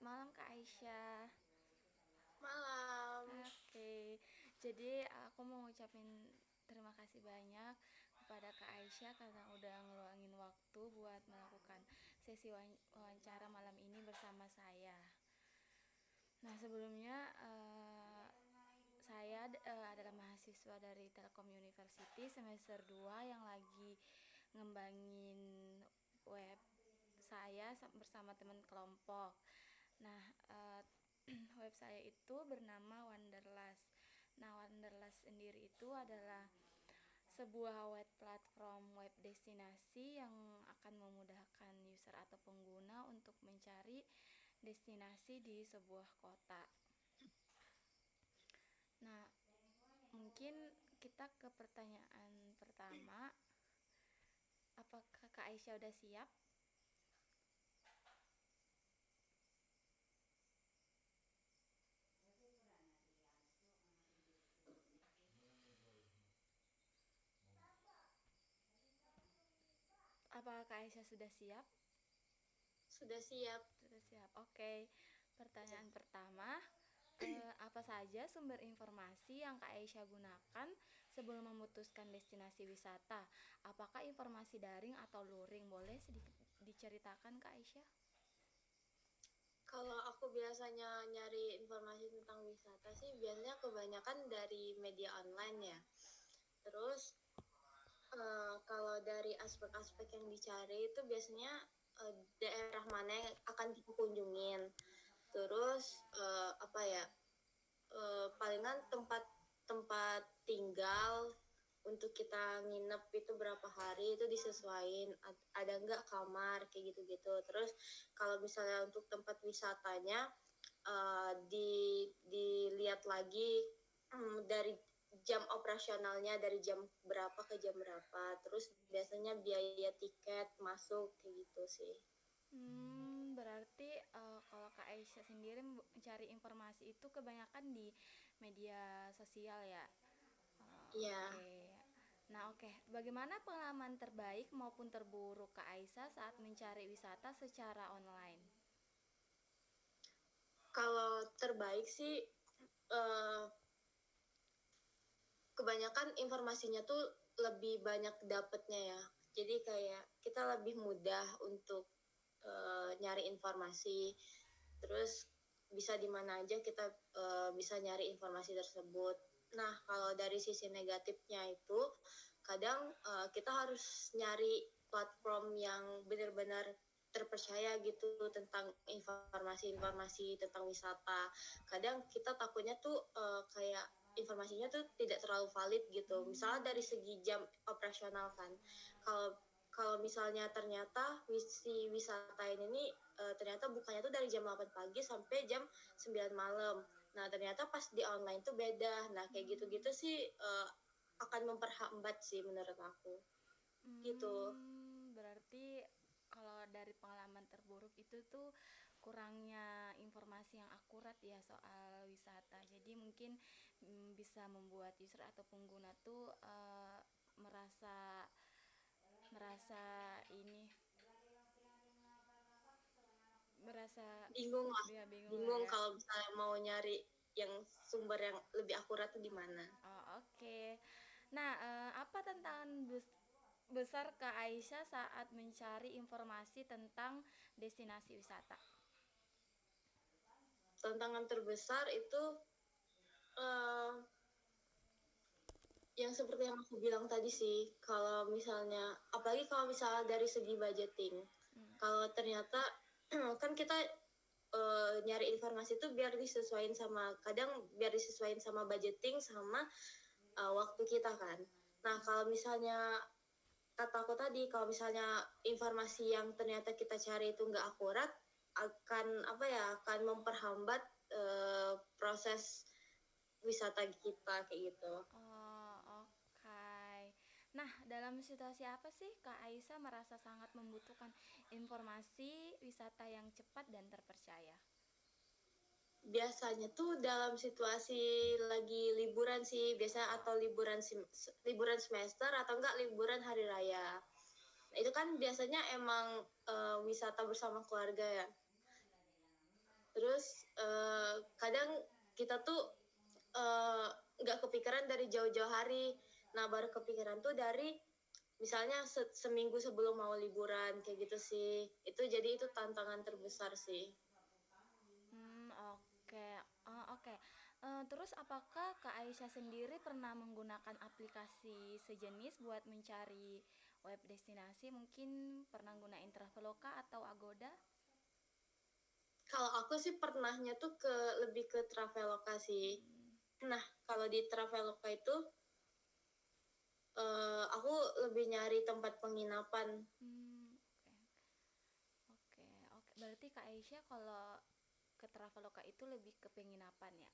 malam Kak Aisyah. Malam. Oke, jadi aku mau ngucapin terima kasih banyak kepada Kak Aisyah karena udah ngeluangin waktu buat melakukan sesi wawancara malam ini bersama saya. Nah, sebelumnya saya adalah mahasiswa dari Telkom University semester 2 yang lagi ngembangin web saya bersama teman kelompok. Nah, web saya itu bernama Wanderlust. Nah, Wanderlust sendiri itu adalah sebuah web platform web destinasi yang akan memudahkan user atau pengguna untuk mencari destinasi di sebuah kota. Nah, mungkin kita ke pertanyaan pertama. Apakah Kak Aisyah udah siap? Apakah Kak Aisyah sudah siap? Sudah siap. Sudah siap. Oke. Pertanyaan pertama, apa saja sumber informasi yang Kak Aisyah gunakan sebelum memutuskan destinasi wisata? Apakah informasi daring atau luring? Boleh sedikit diceritakan Kak Aisyah? Kalau aku biasanya nyari informasi tentang wisata sih biasanya kebanyakan dari media online ya. Terus kalau dari aspek-aspek yang dicari itu biasanya daerah mana yang akan kita kunjungin. Terus apa ya? Palingan tempat tinggal untuk kita nginep itu berapa hari itu disesuaikan, ada nggak kamar kayak gitu-gitu. Terus kalau misalnya untuk tempat wisatanya dilihat lagi dari jam operasionalnya dari jam berapa ke jam berapa. Terus biasanya biaya tiket masuk kayak gitu sih. Berarti kalau Kak Aisyah sendiri mencari informasi itu kebanyakan di media sosial ya. Iya. Oke. Nah, oke. Bagaimana pengalaman terbaik maupun terburuk Kak Aisyah saat mencari wisata secara online? Kalau terbaik sih eh, kebanyakan informasinya tuh lebih banyak dapetnya ya. Jadi kayak kita lebih mudah untuk nyari informasi. Terus bisa di mana aja kita bisa nyari informasi tersebut. Nah, kalau dari sisi negatifnya itu kadang kita harus nyari platform yang benar-benar terpercaya gitu tentang informasi-informasi tentang wisata. Kadang kita takutnya tuh kayak informasinya tuh tidak terlalu valid gitu. Misalnya dari segi jam operasional kan. Kalau kalau misalnya ternyata si wisata ini ternyata bukanya tuh dari jam 8 pagi sampai jam 9 malam. Nah, ternyata pas di online tuh beda. Nah, kayak gitu-gitu sih akan memperhambat sih menurut aku. Gitu. Berarti kalau dari pengalaman terburuk itu tuh kurangnya informasi yang akurat ya soal wisata. Jadi mungkin bisa membuat user atau pengguna tuh merasa merasa ini merasa Bingung lah. ya bingung lah Bingung ya. kalau misalnya mau nyari yang sumber yang lebih akurat tuh di mana. Oh, oke. Nah, apa tantangan besar Kak Aisyah saat mencari informasi tentang destinasi wisata? Tantangan terbesar itu uh, yang seperti yang aku bilang tadi sih, kalau misalnya, apalagi kalau misalnya dari segi budgeting, kalau ternyata kan kita nyari informasi itu biar disesuaikan sama, kadang biar disesuaikan sama budgeting sama waktu kita kan. Nah, kalau misalnya kataku tadi, kalau misalnya informasi yang ternyata kita cari itu nggak akurat, akan apa ya, akan memperhambat proses wisata kita kayak gitu. Oh, oke. Nah, dalam situasi apa sih Kak Aisyah merasa sangat membutuhkan informasi wisata yang cepat dan terpercaya? Biasanya tuh dalam situasi lagi liburan sih, biasa atau liburan semester atau enggak liburan hari raya. Nah, itu kan biasanya emang wisata bersama keluarga ya. kadang kita tuh eh, nggak kepikiran dari jauh-jauh hari. Nah baru kepikiran tuh dari misalnya seminggu sebelum mau liburan kayak gitu sih. Itu jadi itu tantangan terbesar sih. Oke. Oke. Terus apakah Kak Aisyah sendiri pernah menggunakan aplikasi sejenis buat mencari web destinasi? Mungkin pernah gunain Traveloka atau Agoda? Kalau aku sih pernahnya tuh lebih ke Traveloka sih. Hmm. Nah kalau di Traveloka itu aku lebih nyari tempat penginapan. Hmm, oke. Oke. Berarti Kak Aisyah kalau ke Traveloka itu lebih ke penginapan ya?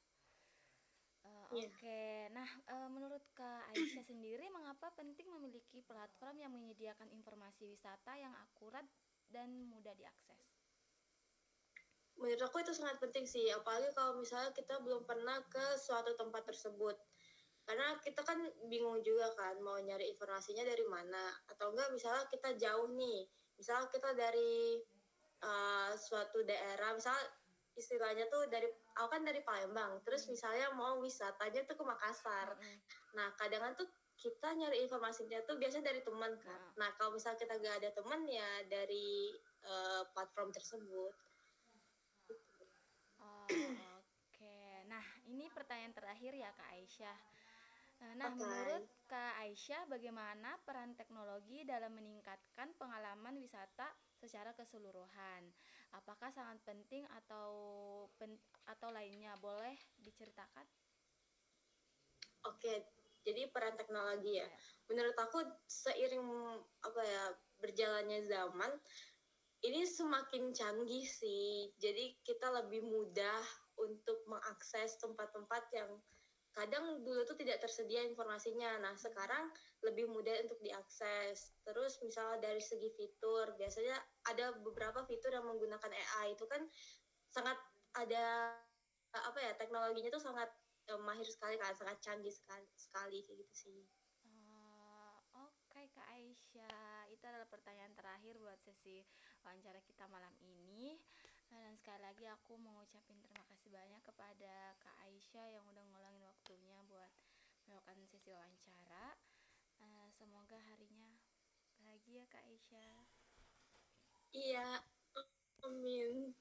Iya. Oke. Nah, menurut Kak Aisyah sendiri, mengapa penting memiliki platform yang menyediakan informasi wisata yang akurat dan mudah diakses? Menurut aku itu sangat penting sih, apalagi kalau misalnya kita belum pernah ke suatu tempat tersebut. Karena kita kan bingung juga kan mau nyari informasinya dari mana. Atau enggak misalnya kita jauh nih, misalnya kita dari suatu daerah, misalnya istilahnya tuh dari aku kan dari Palembang, terus Hmm. misalnya mau wisatanya tuh ke Makassar. Mm-mm. Nah kadang tuh kita nyari informasinya tuh biasanya dari teman kan. Nah, Nah kalau misalnya kita gak ada teman ya dari platform tersebut. oke. Nah, ini pertanyaan terakhir ya Kak Aisyah. Nah, Oke. menurut Kak Aisyah, bagaimana peran teknologi dalam meningkatkan pengalaman wisata secara keseluruhan? Apakah sangat penting atau lainnya? Boleh diceritakan? Oke, jadi peran teknologi ya. Ya. Menurut aku seiring apa ya berjalannya zaman, ini semakin canggih sih. Jadi kita lebih mudah untuk mengakses tempat-tempat yang kadang dulu tuh tidak tersedia informasinya. Nah, sekarang lebih mudah untuk diakses. Terus misalnya dari segi fitur, biasanya ada beberapa fitur yang menggunakan AI itu kan sangat ada apa ya teknologinya tuh sangat mahir sekali kan, sangat canggih sekali kayak gitu sih. Oke Kak Aisyah, itu adalah pertanyaan terakhir buat sesi wawancara kita malam ini. Dan sekali lagi aku mau ngucapin terima kasih banyak kepada Kak Aisyah yang udah ngulangin waktunya buat melakukan sesi wawancara. Semoga harinya bahagia Kak Aisyah. Iya, amin.